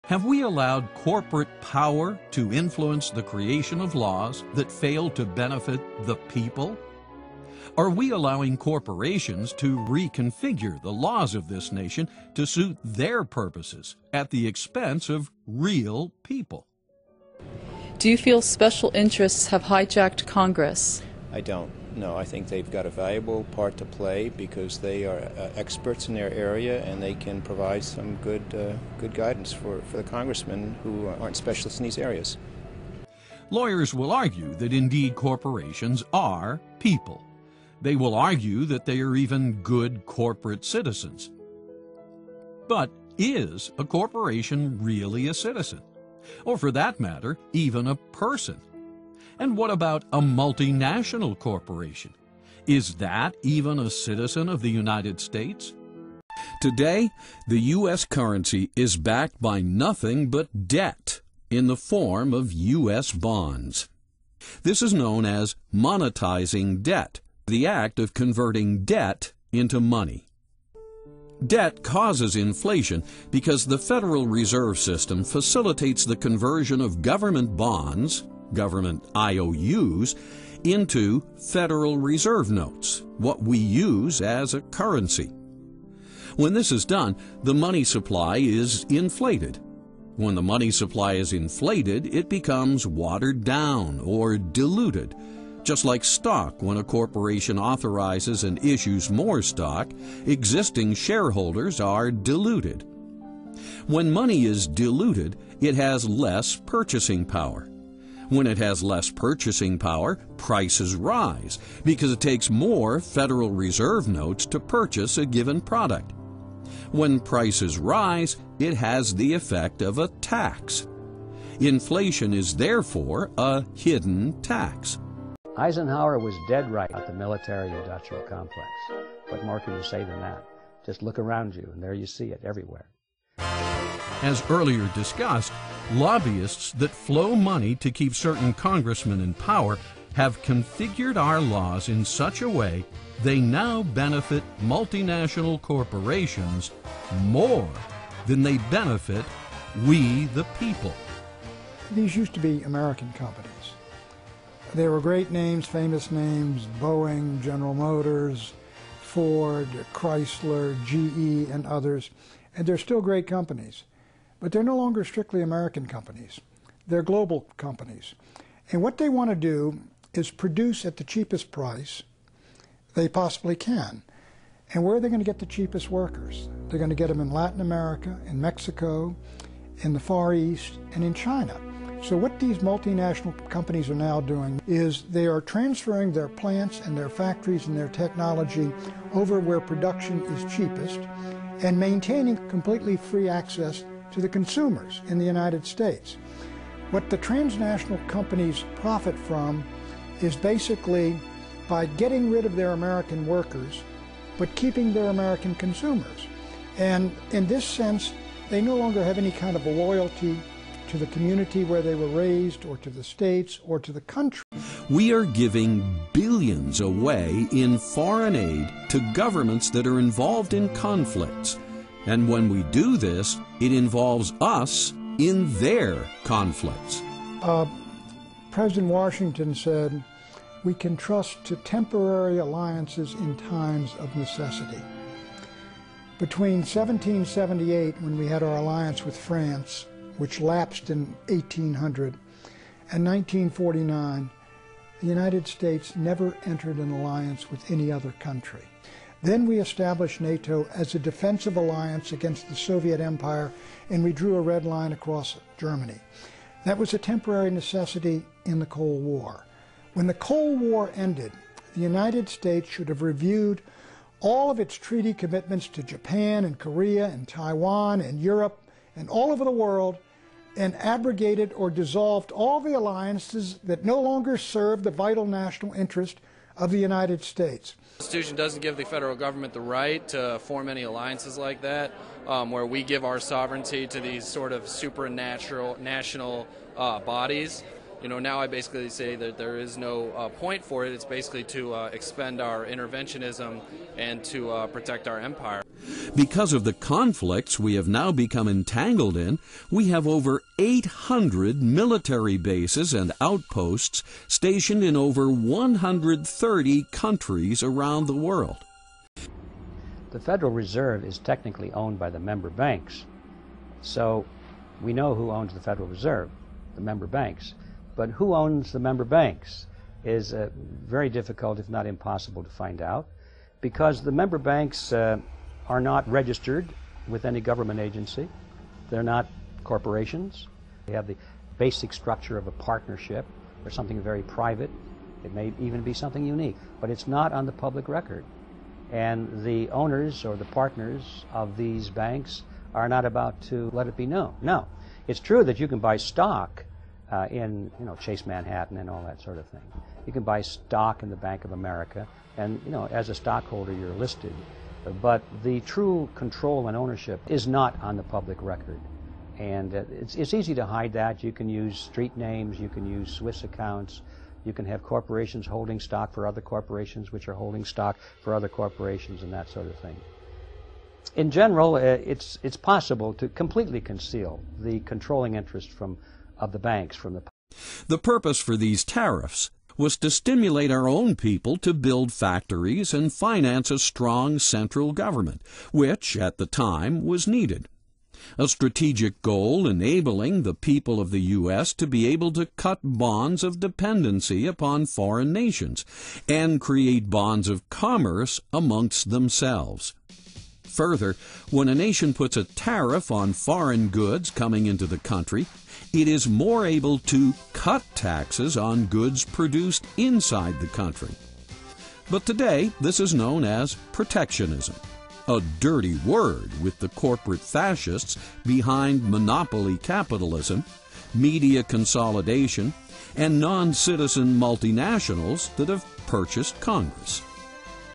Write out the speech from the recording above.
Have we allowed corporate power to influence the creation of laws that fail to benefit the people? Are we allowing corporations to reconfigure the laws of this nation to suit their purposes at the expense of real people? Do you feel special interests have hijacked Congress? I don't. No, I think they've got a valuable part to play because they are experts in their area and they can provide some good guidance for the congressmen who aren't specialists in these areas. Lawyers will argue that indeed corporations are people. They will argue that they are even good corporate citizens. But is a corporation really a citizen? Or for that matter, even a person? And what about a multinational corporation? Is that even a citizen of the United States? Today, the U.S. currency is backed by nothing but debt in the form of U.S. bonds. This is known as monetizing debt, the act of converting debt into money. Debt causes inflation because the Federal Reserve System facilitates the conversion of government bonds, government IOUs, into Federal Reserve notes, what we use as a currency. When this is done, the money supply is inflated. When the money supply is inflated, it becomes watered down or diluted. Just like stock, when a corporation authorizes and issues more stock, existing shareholders are diluted. When money is diluted, it has less purchasing power. When it has less purchasing power, prices rise because it takes more Federal Reserve notes to purchase a given product. When prices rise, it has the effect of a tax. Inflation is therefore a hidden tax. Eisenhower was dead right about the military-industrial complex. What more can you say than that? Just look around you, and there you see it everywhere. As earlier discussed, lobbyists that flow money to keep certain congressmen in power have configured our laws in such a way they now benefit multinational corporations more than they benefit we the people. These used to be American companies. They were great names, famous names: Boeing, General Motors, Ford, Chrysler, GE, and others. And they're still great companies. But they're no longer strictly American companies. They're global companies. And what they want to do is produce at the cheapest price they possibly can. And where are they going to get the cheapest workers? They're going to get them in Latin America, in Mexico, in the Far East, and in China. So what these multinational companies are now doing is they are transferring their plants and their factories and their technology over where production is cheapest and maintaining completely free access to the consumers in the United States. What the transnational companies profit from is basically by getting rid of their American workers, but keeping their American consumers. And in this sense, they no longer have any kind of a loyalty to the community where they were raised, or to the states, or to the country. We are giving billions away in foreign aid to governments that are involved in conflicts. And when we do this, it involves us in their conflicts. President Washington said, "We can trust to temporary alliances in times of necessity." Between 1778, when we had our alliance with France, which lapsed in 1800, and 1949, the United States never entered an alliance with any other country. Then we established NATO as a defensive alliance against the Soviet Empire, and we drew a red line across Germany. That was a temporary necessity in the Cold War. When the Cold War ended, the United States should have reviewed all of its treaty commitments to Japan and Korea and Taiwan and Europe and all over the world, and abrogated or dissolved all the alliances that no longer serve the vital national interest of the United States. The Constitution doesn't give the federal government the right to form any alliances like that, where we give our sovereignty to these sort of supernatural national bodies. now I basically say that there is no point for it. It's basically to expend our interventionism and to protect our empire. Because of the conflicts we have now become entangled in, we have over 800 military bases and outposts stationed in over 130 countries around the world. The Federal Reserve is technically owned by the member banks. So we know who owns the Federal Reserve, the member banks. But who owns the member banks is very difficult, if not impossible, to find out, because the member banks are not registered with any government agency. They're not corporations. They have the basic structure of a partnership or something very private. It may even be something unique, but it's not on the public record. And the owners or the partners of these banks are not about to let it be known. Now, it's true that you can buy stock in Chase Manhattan and all that sort of thing. You can buy stock in the Bank of America, and as a stockholder you're listed. But the true control and ownership is not on the public record. And it's easy to hide that. You can use street names, you can use Swiss accounts, you can have corporations holding stock for other corporations which are holding stock for other corporations and that sort of thing. In general, it's possible to completely conceal the controlling interest of the banks from the public. The purpose for these tariffs was to stimulate our own people to build factories and finance a strong central government, which, at the time, was needed. A strategic goal enabling the people of the U.S. to be able to cut bonds of dependency upon foreign nations and create bonds of commerce amongst themselves. Further, when a nation puts a tariff on foreign goods coming into the country, it is more able to cut taxes on goods produced inside the country. But today, this is known as protectionism, a dirty word with the corporate fascists behind monopoly capitalism, media consolidation, and non-citizen multinationals that have purchased Congress.